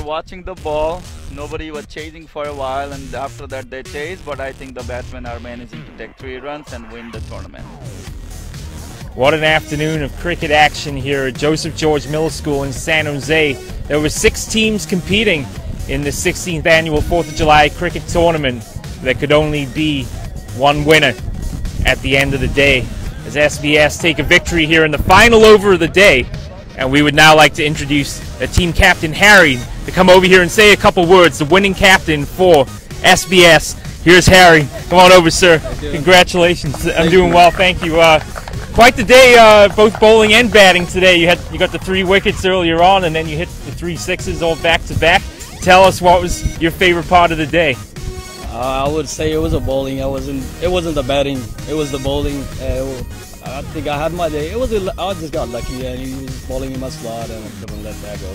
Watching the ball, nobody was chasing for a while, and after that they chased, but I think the batsmen are managing to take 3 runs and win the tournament. What an afternoon of cricket action here at Joseph George Middle School in San Jose. There were 6 teams competing in the 16th annual 4th of July cricket tournament. There could only be one winner at the end of the day, as SBS take a victory here in the final over of the day. And we would now like to introduce the team captain, Harry, to come over here and say a couple words, the winning captain for SBS. Here's Harry. Come on over, sir. Congratulations. I'm doing well, thank you. Quite the day, both bowling and batting today. You got the 3 wickets earlier on, and then you hit the 3 sixes all back to back. Tell us, what was your favorite part of the day? I would say it was the bowling. It wasn't the batting. It was the bowling. I think I had my day. I just got lucky, and he was bowling in my slot, and I couldn't let that go.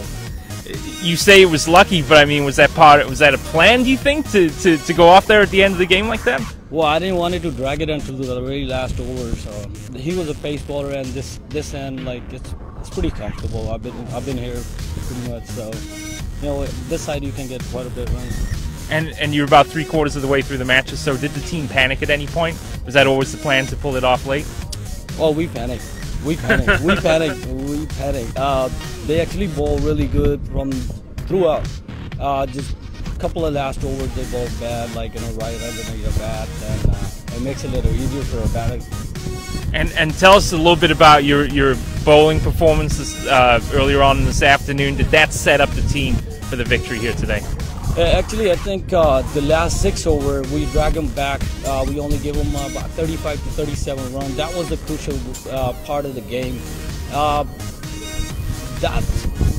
You say it was lucky, but I mean, was that a plan, do you think, to go off there at the end of the game like that? Well, I didn't want it to drag it until the very last over. So he was a pace bowler, and this end, like it's pretty comfortable. I've been here pretty much, so you know, this side you can get quite a bit runs. And you're about 3/4 of the way through the matches. So did the team panic at any point? Was that always the plan, to pull it off late? Oh, we panicked. We panicked. We panicked. We panicked. They actually bowl really good from throughout. Just a couple of last overs they bowl bad, like right underneath the bat, and it makes it a little easier for a batter. And tell us a little bit about your bowling performance earlier on this afternoon. Did that set up the team for the victory here today? Actually, I think the last 6 over, we dragged them back. We only gave them about 35 to 37 runs. That was the crucial part of the game.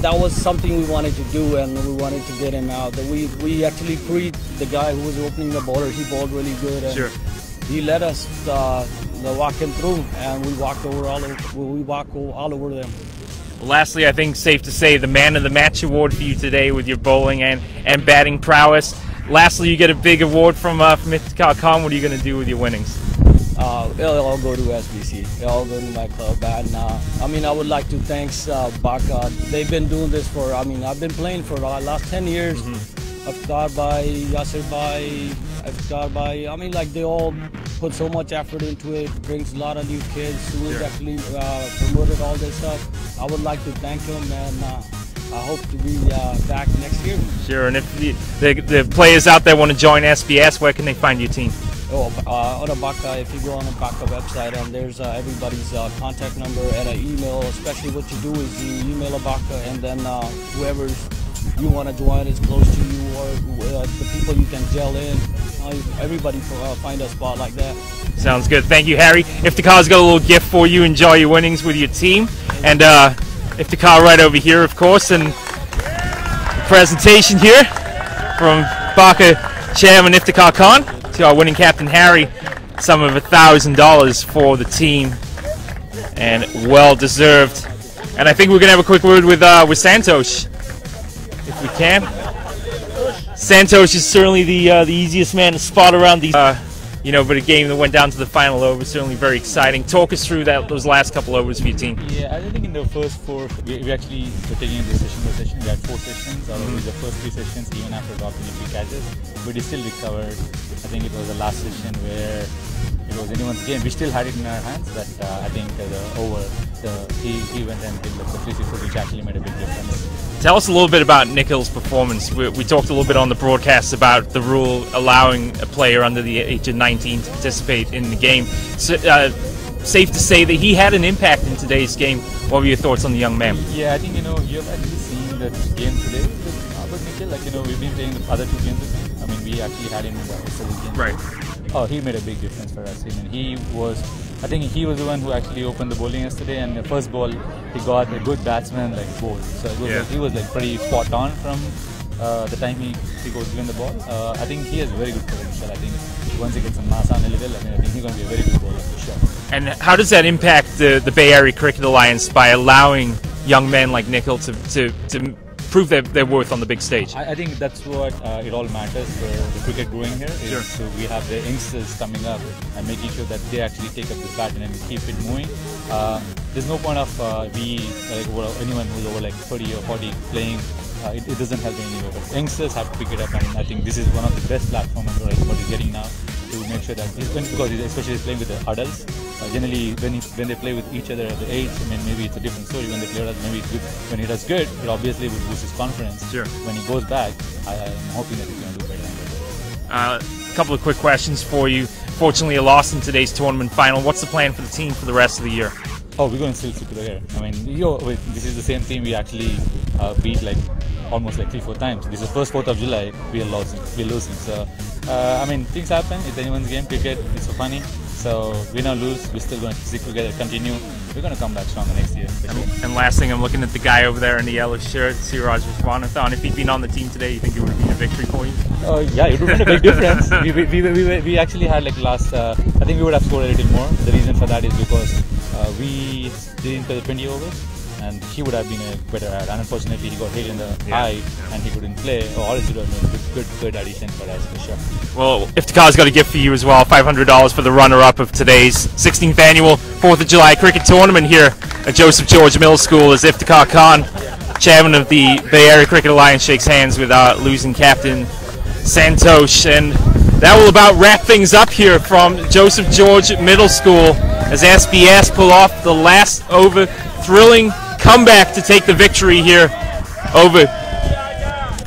That was something we wanted to do, and we wanted to get him out. We actually freed the guy who was opening the bowler. He bowled really good, and sure. He let us walk him through, and we walked all over them. Lastly, I think safe to say the Man of the Match award for you today with your bowling and batting prowess. Lastly, you get a big award from Iftikhar. What are you going to do with your winnings? It'll all go to SBC. It'll all go to my club. And I mean, I would like to thank BACA. They've been doing this for, I mean, I've been playing for the last 10 years. Iftikhar Bhai, Yasir Bhai, Iftikhar Bhai. I mean, like, they all put so much effort into it. Brings a lot of new kids who have actually promoted all this stuff. I would like to thank them, and I hope to be back next year. Sure, and if the players out there want to join SBS, where can they find your team? Oh, on the BACA, if you go on the BACA website, and there's everybody's contact number and an email. Especially what you do is you email a BACA, and then whoever you want to join is close to you, or the people you can gel in. Everybody find a spot like that. Sounds good. Thank you, Harry. Iftikhar's got a little gift for you. Enjoy your winnings with your team. And Iftikhar right over here, of course. And presentation here from BACA Chairman Iftikhar Khan to our winning captain Harry. Sum of $1,000 for the team, and well deserved. And I think we're gonna have a quick word with Santosh, if we can. Santosh is certainly the easiest man to spot around these, but a game that went down to the final over, certainly very exciting. Talk us through those last couple overs for your team. Yeah, I think in the first four, we actually were taking it session by session. We had 4 sessions. Out of the first 3 sessions, even after dropping a few catches, but he still recovered. I think it was the last session where it was anyone's game. We still had it in our hands, but I think he went and did the 360, which actually made a big difference. Tell us a little bit about Nikhil's performance. We talked a little bit on the broadcast about the rule allowing a player under the age of 19 to participate in the game. So, safe to say that he had an impact in today's game. What were your thoughts on the young man? Yeah, I think you've actually seen the game today with Nikhil. We've been playing the other 2 games with him. I mean, we actually had him in the game. Right. Oh, he made a big difference for us. I think he was the one who actually opened the bowling yesterday, and the first ball he got a good batsman bowled. So he was pretty spot on from the time he was given the ball. I think he has very good potential. I think once he gets some mass on a little, I think he's going to be a very good bowler for sure. And how does that impact the Bay Area Cricket Alliance by allowing young men like Nikhil to prove their worth on the big stage? I think that's what it all matters for the cricket growing here. Sure. So we have the youngsters coming up and making sure that they actually take up the baton and keep it moving. There's no point of anyone who's over 30 or 40 playing. It doesn't help anyway. But youngsters have to pick it up, and I think this is one of the best platforms what he's getting now to make sure that because especially he's playing with the adults. Generally, when they play with each other at the age, maybe it's a different story. When they play with us, maybe it's good. When he does good, it obviously would boost his confidence. Sure. When he goes back, I'm hoping that he's going to do better. A couple of quick questions for you. Fortunately, a loss in today's tournament final. What's the plan for the team for the rest of the year? Oh, we're going to still stick together. This is the same team we actually beat almost 3-4 times. This is the first 4th of July. We're losing. So, things happen. It's anyone's game. Cricket. It's so funny. So win or lose, we're still going to stick together, continue. We're going to come back stronger next year. And last thing, I'm looking at the guy over there in the yellow shirt, Siraj Viswanathan. If he'd been on the team today, you think it would have been a victory for you? Yeah, it would have been a big difference. We actually had last. I think we would have scored a little more. The reason for that is because we didn't play the 20 overs. And he would have been a better ad. And unfortunately, he got hit in the eye and he couldn't play. Or else it would have been a good addition for us, for sure. Well, Iftikhar's got a gift for you as well, $500 for the runner-up of today's 16th annual 4th of July cricket tournament here at Joseph George Middle School, as Iftikhar Khan, chairman of the Bay Area Cricket Alliance, shakes hands with our losing captain, Santosh. And that will about wrap things up here from Joseph George Middle School as SBS pull off the last over. Thrilling comeback to take the victory here over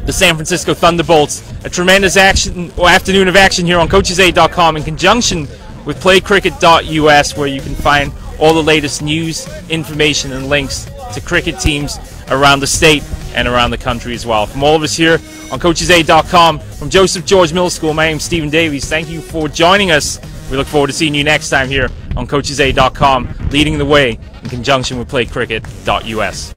the San Francisco Thunderbolts. A tremendous afternoon of action here on CoachesAid.com in conjunction with PlayCricket.us, where you can find all the latest news, information, and links to cricket teams around the state and around the country as well. From all of us here on CoachesAid.com, from Joseph George Middle School, my name's Stephen Davies. Thank you for joining us. We look forward to seeing you next time here on CoachesAid.com, leading the way in conjunction with PlayCricket.us.